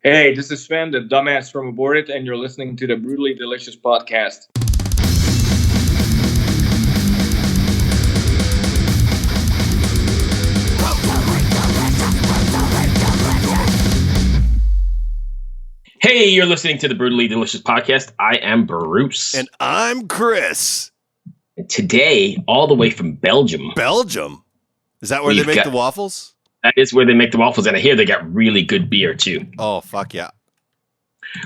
Hey, this is Sven, the dumbass from Aborted, and you're listening to the Brutally Delicious podcast. Hey, you're listening to the Brutally Delicious podcast. I am Bruce. And I'm Chris. And today, all the way from Belgium. Belgium? Is that where they make the waffles? That is where they make the waffles, and I hear they got really good beer, too. Oh, fuck yeah.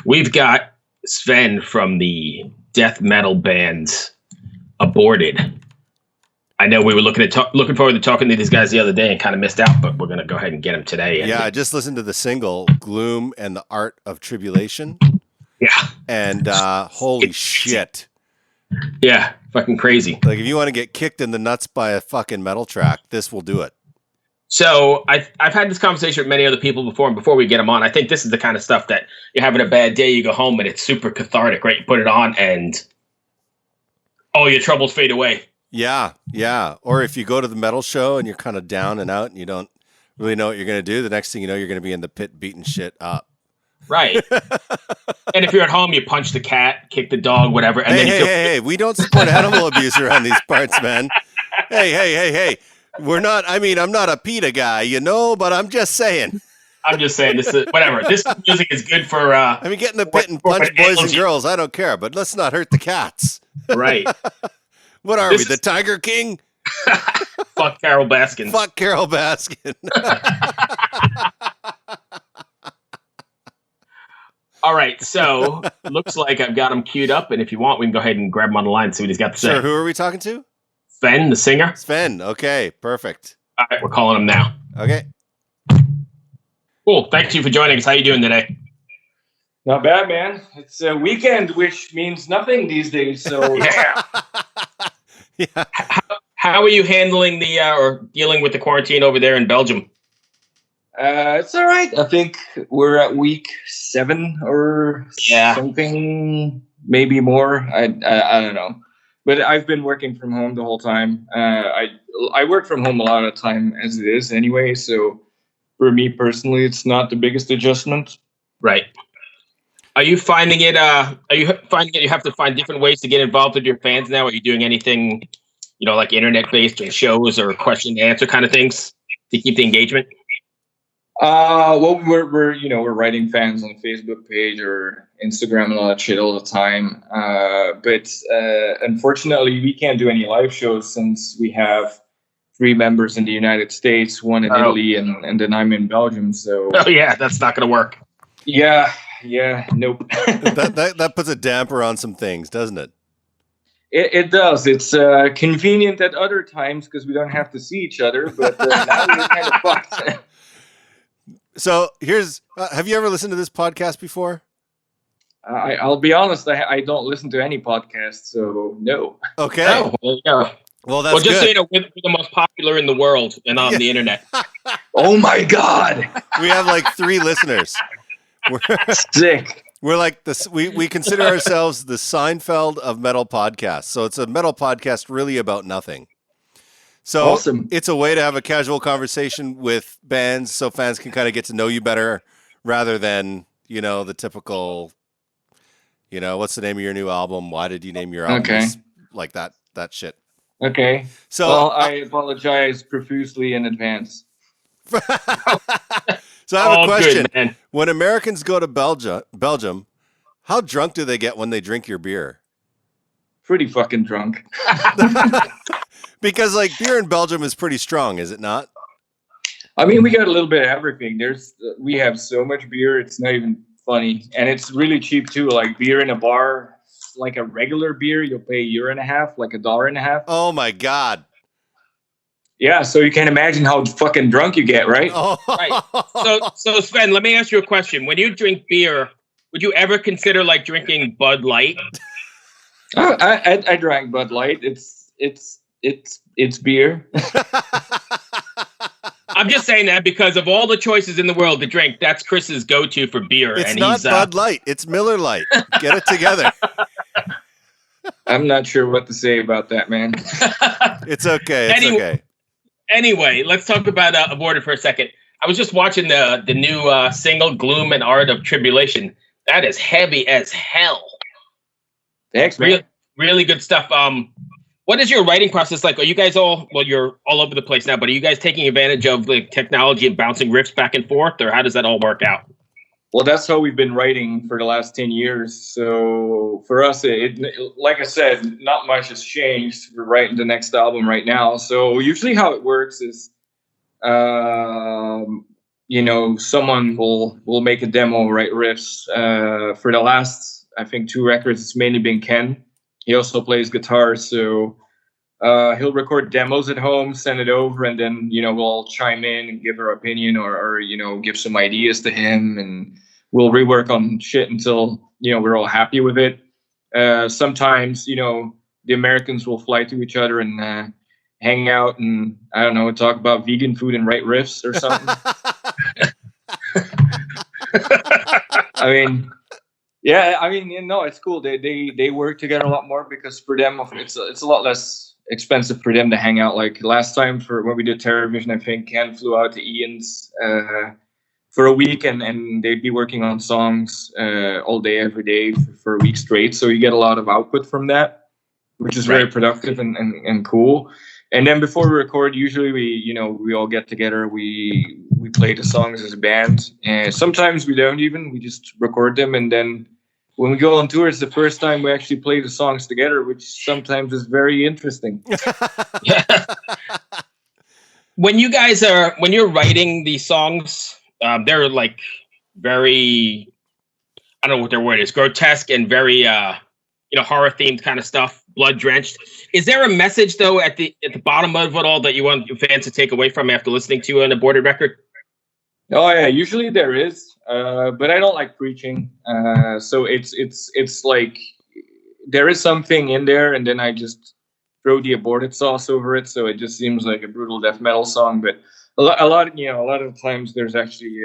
We've got Sven from the death metal band Aborted. I know we were looking forward to talking to these guys the other day and kind of missed out, but we're going to go ahead and get them today. Yeah, I just listened to the single, Gloom and the Art of Tribulation. Yeah. And holy shit. Yeah, fucking crazy. Like, if you want to get kicked in the nuts by a fucking metal track, this will do it. So I've had this conversation with many other people before, and before we get them on, I think this is the kind of stuff that you're having a bad day, you go home, and it's super cathartic, right? You put it on, and all your troubles fade away. Yeah, yeah. Or if you go to the metal show and you're kind of down and out and you don't really know what you're going to do, the next thing you know, you're going to be in the pit beating shit up. Right. And if you're at home, you punch the cat, kick the dog, whatever. And Hey, we don't support animal abuse around these parts, man. Hey. I'm not a PETA guy, but I'm just saying. This is whatever. This music is good for. Get in the pit and punch boys and girls. I don't care, but let's not hurt the cats. Right. What are we, the Tiger King? Fuck Carol Baskin. Fuck Carol Baskin. All right, so looks like I've got him queued up, and if you want, we can go ahead and grab him on the line and see what he's got to say. Sure, who are we talking to? Sven, the singer. Sven, okay, perfect. All right, we're calling him now. Okay. Cool, thank you for joining us. How you doing today? Not bad, man. It's a weekend, which means nothing these days, so yeah. Yeah. How are you handling or dealing with the quarantine over there in Belgium? It's all right. I think we're at week 7 or something, maybe more. I don't know. But I've been working from home the whole time. I work from home a lot of the time as it is anyway. So for me personally, it's not the biggest adjustment. Right. Are you finding it? You have to find different ways to get involved with your fans now? Are you doing anything, like internet-based or shows or question and answer kind of things to keep the engagement? Well, we're writing fans on the Facebook page or Instagram and all that shit all the time. But unfortunately, we can't do any live shows since we have 3 members in the United States, 1 in Italy, and then I'm in Belgium. So that's not going to work. Yeah, nope. that puts a damper on some things, doesn't it? It does. It's convenient at other times because we don't have to see each other, but now we're kind of fucked. So here's, have you ever listened to this podcast before? I'll be honest, I don't listen to any podcasts, so no. Okay. Oh, there you go. Well, that's just good. so we're the most popular in the world and on the internet. Oh my God. We have like 3 listeners. We're sick. We're like this. We consider ourselves the Seinfeld of metal podcasts. So it's a metal podcast really about nothing. So awesome. It's a way to have a casual conversation with bands so fans can kind of get to know you better rather than, the typical, what's the name of your new album? Why did you name your album? Okay. Like that shit. Okay. So I apologize profusely in advance. So I have a question. Good, when Americans go to Belgium, how drunk do they get when they drink your beer? Pretty fucking drunk. Because beer in Belgium is pretty strong, is it not? I mean, we got a little bit of everything. We have so much beer, it's not even funny. And it's really cheap too. Like beer in a bar, like a regular beer, you'll pay €1.50, like $1.50. Oh my God. Yeah, so you can imagine how fucking drunk you get, right? Oh. Right. So Sven, let me ask you a question. When you drink beer, would you ever consider drinking Bud Light? I drank Bud Light. It's beer. I'm just saying that because of all the choices in the world to drink, that's Chris's go-to for beer. It's not Bud Light. It's Miller Light. Get it together. I'm not sure what to say about that, man. It's okay. It's okay. Anyway, let's talk about Aborted for a second. I was just watching the new single "Gloom and Art of Tribulation." That is heavy as hell. Thanks, man. Really good stuff. What is your writing process like? Are you guys you're all over the place now, but are you guys taking advantage of like technology and bouncing riffs back and forth, or how does that all work out? Well, that's how we've been writing for the last 10 years. So for us, it like I said, not much has changed. We're writing the next album right now. So usually how it works is, someone will make a demo, write riffs. For the last, I think, 2 records, it's mainly been Ken. He also plays guitar, so he'll record demos at home, send it over, and then we'll all chime in and give our opinion, or give some ideas to him, and we'll rework on shit until we're all happy with it. Sometimes the Americans will fly to each other and hang out and I don't know, talk about vegan food and write riffs or something. It's cool. They work together a lot more because for them it's a lot less expensive for them to hang out. Like last time when we did Terrorvision, I think Ken flew out to Ian's for a week and they'd be working on songs all day, every day for a week straight. So you get a lot of output from that, which is very productive and cool. And then before we record, usually we all get together, we play the songs as a band, and sometimes we don't even, we just record them, and then when we go on tour, it's the first time we actually play the songs together, which sometimes is very interesting. When you're writing these songs, they're like very, I don't know what their word is, grotesque and very horror themed kind of stuff, blood drenched. Is there a message though at the bottom of it all that you want your fans to take away from after listening to an Aborted record? Oh yeah, usually there is, but I don't like preaching. So it's like there is something in there, and then I just throw the Aborted sauce over it, so it just seems like a brutal death metal song. But a lot of times there's actually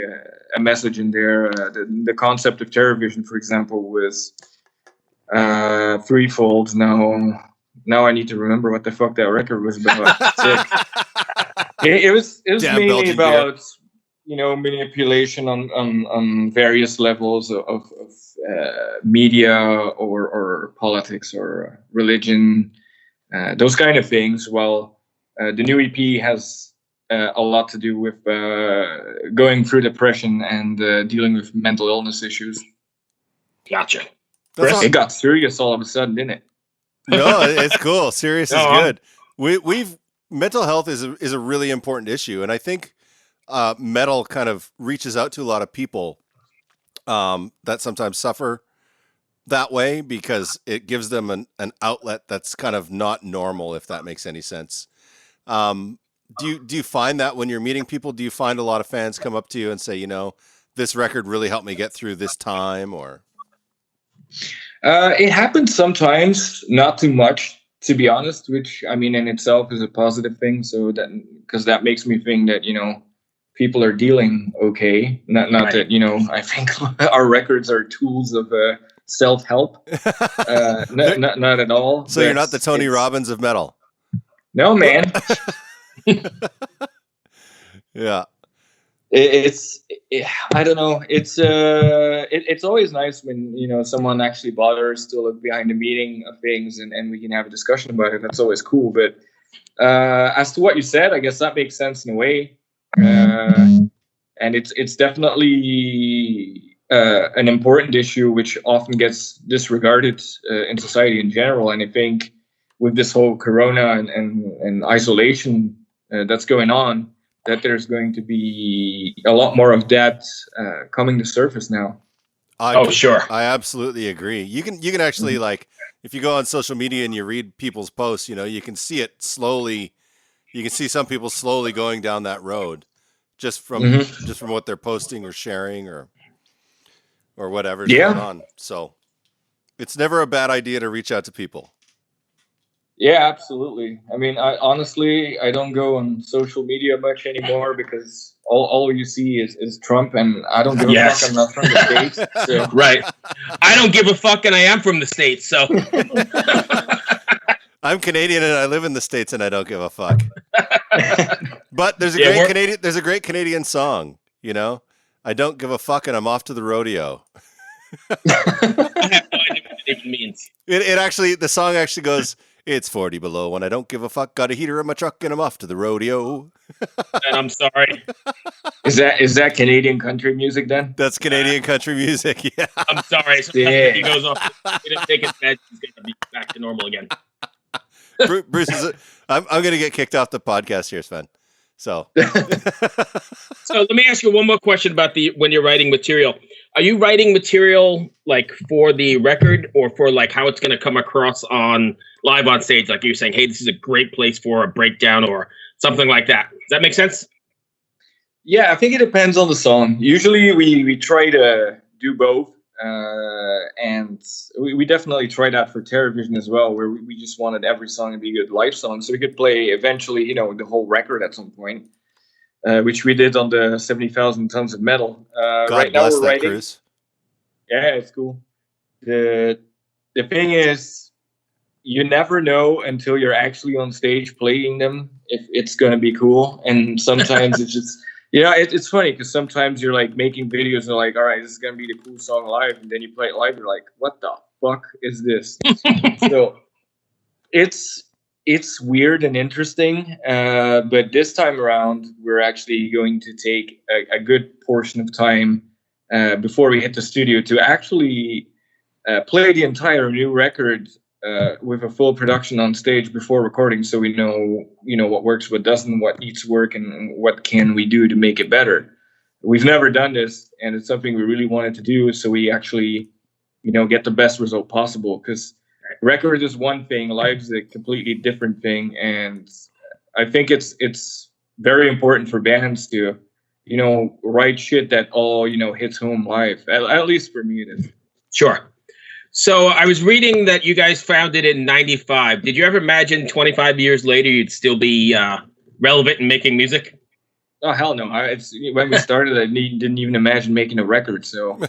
a message in there. The concept of Terrorvision, for example, was threefold. Now I need to remember what the fuck that record was about. It was mainly about manipulation on various levels of media or politics or religion, those kind of things. Well, the new EP has a lot to do with going through depression and dealing with mental illness issues. Gotcha. It got serious all of a sudden, didn't it? No, it's cool. Serious is good. We've mental health is a really important issue, and I think metal kind of reaches out to a lot of people that sometimes suffer that way because it gives them an outlet that's kind of not normal, if that makes any sense. Do you find that when you're meeting people, do you find a lot of fans come up to you and say, this record really helped me get through this time, or? It happens sometimes, not too much, to be honest, which I mean in itself is a positive thing. So because that makes me think that people are dealing okay. Not that I think our records are tools of self-help. Not at all. So you're not the Tony Robbins of metal. No, man. Yeah. I don't know. It's always nice when someone actually bothers to look behind the meaning of things and we can have a discussion about it. That's always cool. But as to what you said, I guess that makes sense in a way. And it's definitely an important issue which often gets disregarded in society in general. And I think with this whole corona and isolation that's going on, that there's going to be a lot more of that coming to surface now. Sure. I absolutely agree. You can actually like, if you go on social media and you read people's posts, you can see it slowly. You can see some people slowly going down that road just from what they're posting or sharing or whatever's going on. So it's never a bad idea to reach out to people. Yeah, absolutely. I mean, honestly, I don't go on social media much anymore because all you see is Trump, and I don't give a fuck. I'm not from the States. So. Right. I don't give a fuck, and I am from the States, so. I'm Canadian and I live in the States and I don't give a fuck. But there's a great Canadian song, you know? I don't give a fuck and I'm off to the rodeo. I have no idea what it even means. It actually, the song actually goes, it's 40 below and I don't give a fuck. Got a heater in my truck and I'm off to the rodeo. And I'm sorry. Is that Canadian country music then? That's Canadian country music, yeah. I'm sorry. So he goes off. He didn't take his meds. He's going to be back to normal again. Bruce I'm going to get kicked off the podcast here, Sven. So let me ask you one more question about when you're writing material. Are you writing material like for the record or for like how it's going to come across on live on stage? Like you're saying, hey, this is a great place for a breakdown or something like that. Does that make sense? Yeah, I think it depends on the song. Usually we try to do both. And we definitely tried that for Terrorvision as well, where we just wanted every song to be a good live song, so we could play eventually, the whole record at some point, which we did on the 70,000 Tons of Metal. God right bless now we're that writing. cruise. Yeah, it's cool. The thing is, you never know until you're actually on stage playing them if it's going to be cool, and sometimes it's just. It's funny because sometimes you're like making videos and you're like, all right, this is going to be the cool song live. And then you play it live. You're like, what the fuck is this? So it's weird and interesting. But this time around, we're actually going to take a good portion of time before we hit the studio to actually play the entire new record with a full production on stage before recording, so we know what works, what doesn't, what needs to work, and what can we do to make it better. We've never done this, and it's something we really wanted to do, so we actually get the best result possible, because record is one thing, live is a completely different thing, and I think it's very important for bands to write shit that all hits home live. At least for me it is. Sure. So I was reading that you guys founded in 95. Did you ever imagine 25 years later you'd still be relevant and making music? Oh, hell no. When we started, I didn't even imagine making a record. So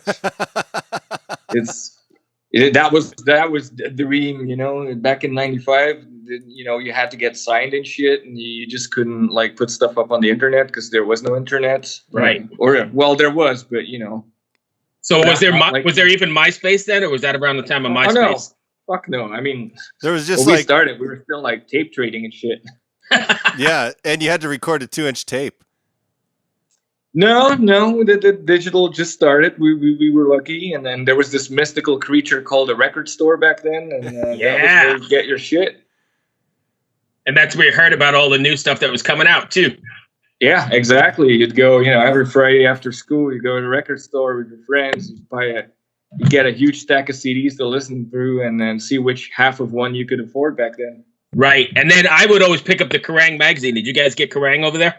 that was the dream, back in 95, you had to get signed and shit, and you just couldn't like put stuff up on the internet because there was no internet. Right. Or, well, there was, but So was there even MySpace then, or was that around the time of MySpace? Oh, no. Fuck no. I mean, there was just when we started, we were still like tape trading and shit. Yeah, and you had to record a 2-inch tape. No, the digital just started. We were lucky, and then there was this mystical creature called a record store back then, and that was where you get your shit. And that's where you heard about all the new stuff that was coming out too. Yeah, exactly. You'd go, every Friday after school, you go to the record store with your friends, you get a huge stack of CDs to listen through, and then see which half of one you could afford back then. Right, and then I would always pick up the Kerrang magazine. Did you guys get Kerrang over there?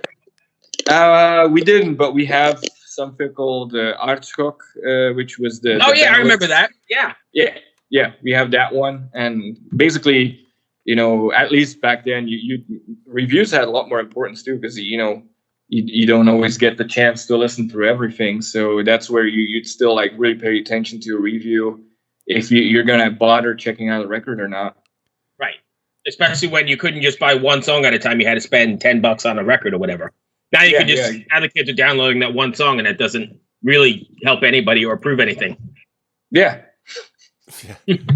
We didn't, but we have something called Artschok, which was the. Oh yeah, I remember that. Yeah. Yeah. We have that one, and basically, at least back then, you reviews had a lot more importance too, because you don't always get the chance to listen through everything. So that's where you'd still like really pay attention to a review if you're gonna bother checking out a record or not. Right. Especially when you couldn't just buy one song at a time, you had to spend $10 on a record or whatever. Now you can just now the kids are downloading that one song, and it doesn't really help anybody or prove anything. Yeah.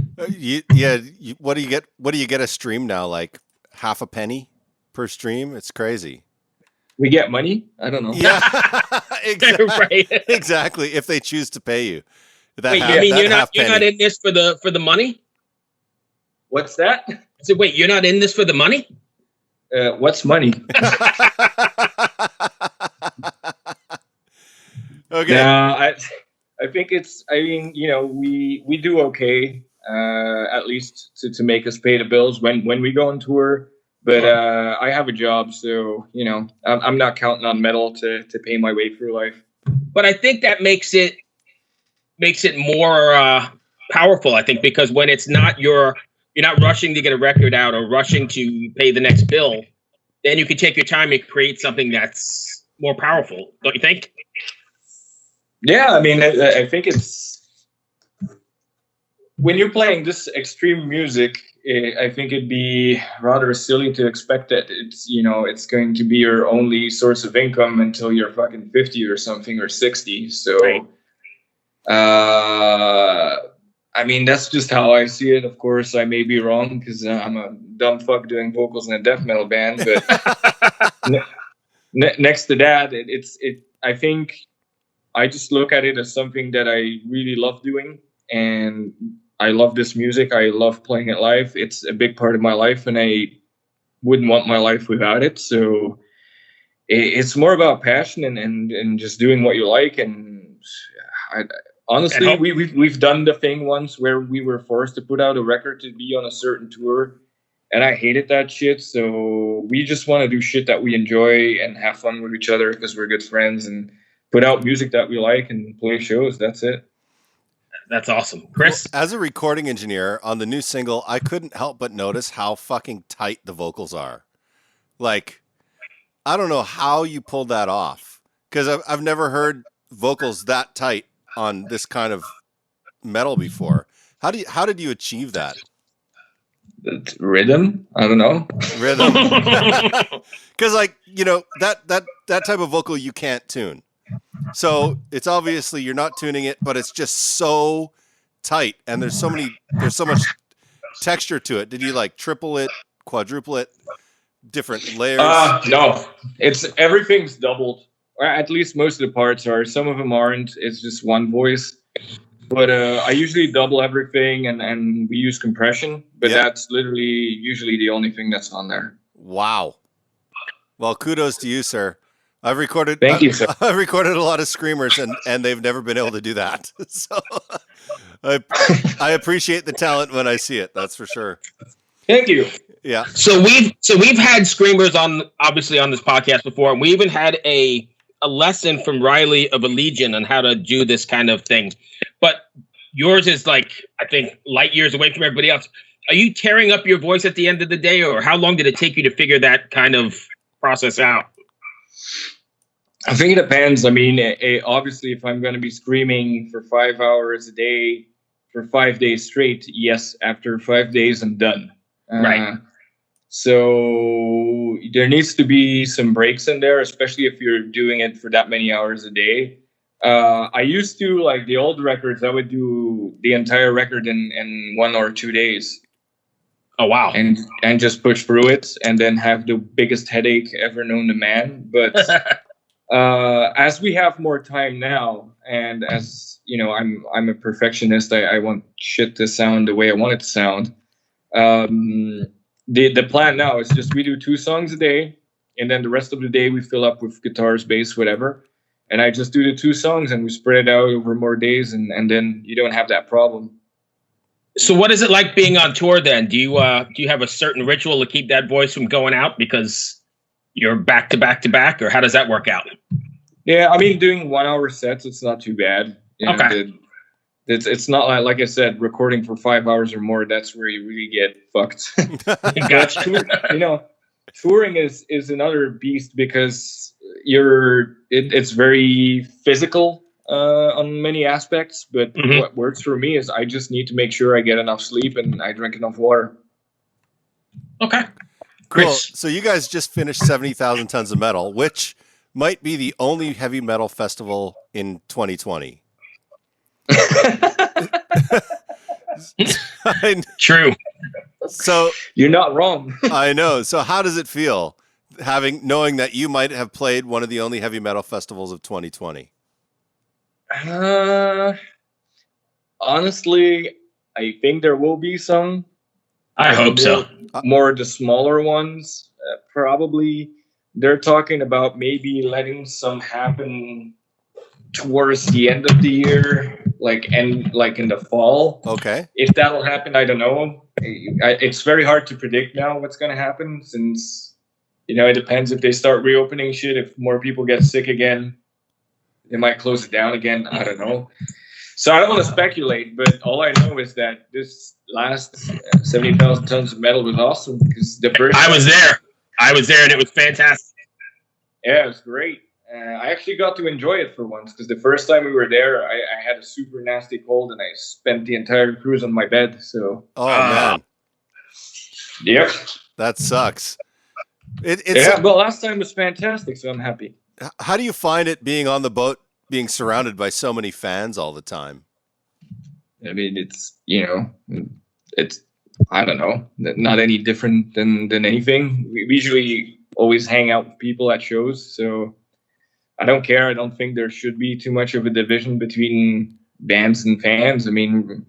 What do you get? What do you get a stream now? Like half a penny per stream? It's crazy. We get money? I don't know. Yeah, exactly. Right. Exactly. If they choose to pay you. Wait, you mean you're not in this for the money? What's that? I said, wait, you're not in this for the money? What's money? Okay. No, I think we do okay, at least to make us pay the bills when we go on tour. But I have a job, so I'm not counting on metal to pay my way through life. But I think that makes it more powerful. I think because when it's not you're not rushing to get a record out or rushing to pay the next bill, then you can take your time and create something that's more powerful. Don't you think? Yeah, I mean, I think it's when you're playing this extreme music, I think it'd be rather silly to expect that it's going to be your only source of income until you're fucking 50 or something, or 60. So, right. I mean, that's just how I see it. Of course, I may be wrong because I'm a dumb fuck doing vocals in a death metal band. But next to that, I think I just look at it as something that I really love doing, and I love this music. I love playing it live. It's a big part of my life, and I wouldn't want my life without it. So it's more about passion and just doing what you like. And honestly, we've done the thing once where we were forced to put out a record to be on a certain tour, and I hated that shit. So we just want to do shit that we enjoy and have fun with each other because we're good friends, and put out music that we like and play shows. That's it. That's awesome. Chris? Well, as a recording engineer on the new single, I couldn't help but notice how fucking tight the vocals are. Like, I don't know how you pulled that off, because I've never heard vocals that tight on this kind of metal before. How did you achieve that? Rhythm? I don't know. Rhythm. Because that type of vocal you can't tune. So it's obviously you're not tuning it, but it's just so tight, and there's so much texture to it. Did you like triple it, quadruple it, different layers? No, everything's doubled, or at least most of the parts are. Some of them aren't. It's just one voice. But I usually double everything, and we use compression. But that's literally usually the only thing that's on there. Wow. Well, kudos to you, sir. I've recorded. Thank you, sir. I've recorded a lot of screamers, and they've never been able to do that. So I appreciate the talent when I see it. That's for sure. Thank you. Yeah. So we've had screamers obviously on this podcast before, and we even had a lesson from Riley of Allegiant on how to do this kind of thing. But yours is like, I think, light years away from everybody else. Are you tearing up your voice at the end of the day, or how long did it take you to figure that kind of process out? I think it depends. I mean, obviously, if I'm going to be screaming for 5 hours a day for 5 days straight, yes, after 5 days, I'm done. Right. So there needs to be some breaks in there, especially if you're doing it for that many hours a day. I used to, like the old records, I would do the entire record in 1 or 2 days. Oh, wow. And just push through it, and then have the biggest headache ever known to man. But as we have more time now, and as you know, I'm a perfectionist. I want shit to sound the way I want it to sound. The plan now is just we do 2 songs a day, and then the rest of the day we fill up with guitars, bass, whatever. And I just do the 2 songs, and we spread it out over more days, and then you don't have that problem. So what is it like being on tour then? Do you have a certain ritual to keep that voice from going out because you're back to back to back, or how does that work out? Yeah, I mean, doing 1 hour sets, it's not too bad. Okay. It's not like I said, recording for 5 hours or more, that's where you really get fucked. Gotcha. Touring is another beast because it's very physical on many aspects, but what works for me is I just need to make sure I get enough sleep and I drink enough water. Okay. Cool. So you guys just finished 70,000 Tons of Metal, which might be the only heavy metal festival in 2020. True. So you're not wrong. I know. So how does it feel knowing that you might have played one of the only heavy metal festivals of 2020? Honestly, I think there will be some. I hope so. More the smaller ones, probably. They're talking about maybe letting some happen towards the end of the year, like in the fall. Okay. If that'll happen, I don't know. It's very hard to predict now what's going to happen, since it depends if they start reopening shit. If more people get sick again, they might close it down again. I don't know. So I don't want to speculate, but all I know is that this last 70,000 Tons of Metal was awesome, because the first I was there, and it was fantastic. Yeah, it was great. I actually got to enjoy it for once, because the first time we were there, I had a super nasty cold, and I spent the entire cruise on my bed. So, man, Yep. That sucks. But last time was fantastic, so I'm happy. How do you find it being on the boat, being surrounded by so many fans all the time? I mean, it's I don't know, not any different than anything. We usually always hang out with people at shows, so I don't care. I don't think there should be too much of a division between bands and fans. I mean,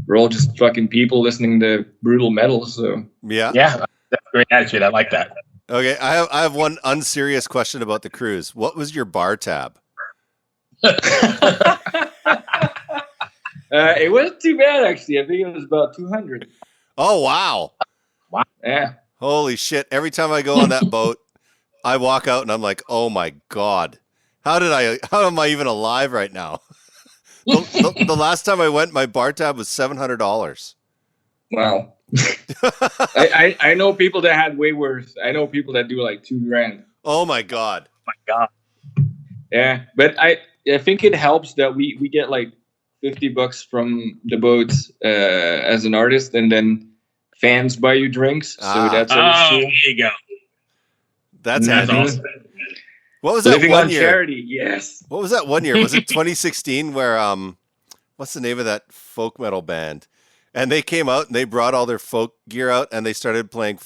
we're all just fucking people listening to brutal metal, so yeah, that's a great attitude. I like that. Okay, I have one unserious question about the cruise. What was your bar tab? It wasn't too bad, actually. I think it was about 200. Oh, wow. Yeah. Holy shit. Every time I go on that boat, I walk out and I'm like, oh my God. How am I even alive right now? The last time I went, my bar tab was $700. Wow. I know people that had way worse. I know people that do like $2,000. Oh my God. Yeah, but I think it helps that we get like $50 from the boats as an artist, and then fans buy you drinks. So that's always cool. There you go. That's awesome. What was that Living one on year? Charity, yes. What was that one year? Was it 2016 where what's the name of that folk metal band? And they came out and they brought all their folk gear out and they started playing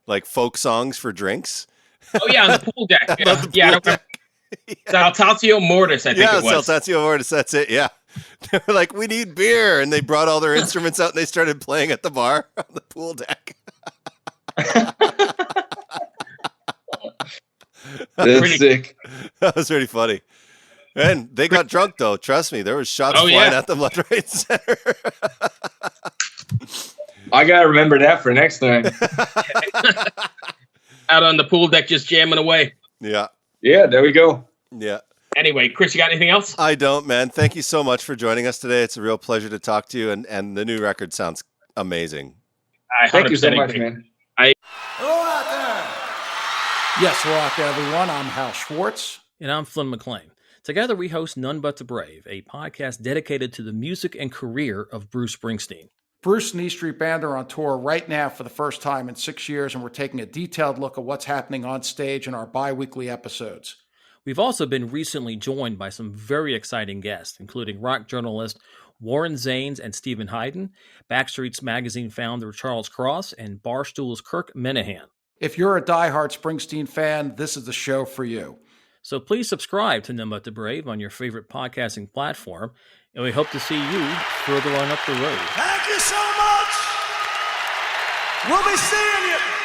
like folk songs for drinks. Oh yeah, on the pool deck. Yeah. Saltatio Mortis, I think it was. Yeah, Saltatio Mortis, that's it, yeah. They were like, we need beer. And they brought all their instruments out and they started playing at the bar on the pool deck. That's sick. That was pretty funny. And they got drunk, though. Trust me, there was shots flying at them left, right, and center. I got to remember that for next time. Out on the pool deck just jamming away. Yeah. Yeah, there we go. Yeah. Anyway, Chris, you got anything else? I don't, man. Thank you so much for joining us today. It's a real pleasure to talk to you, and the new record sounds amazing. Thank you so much, man. Hello out there. Yes, hello out there, everyone. I'm Hal Schwartz. And I'm Flynn McLean. Together we host None But the Brave, a podcast dedicated to the music and career of Bruce Springsteen. Bruce and E Street Band are on tour right now for the first time in 6 years, and we're taking a detailed look at what's happening on stage in our bi-weekly episodes. We've also been recently joined by some very exciting guests, including rock journalist Warren Zanes and Stephen Hayden, Backstreet's Magazine founder Charles Cross, and Barstool's Kirk Minahan. If you're a diehard Springsteen fan, this is the show for you. So please subscribe to None But the Brave on your favorite podcasting platform, and we hope to see you further on up the road. Thank you so much. We'll be seeing you.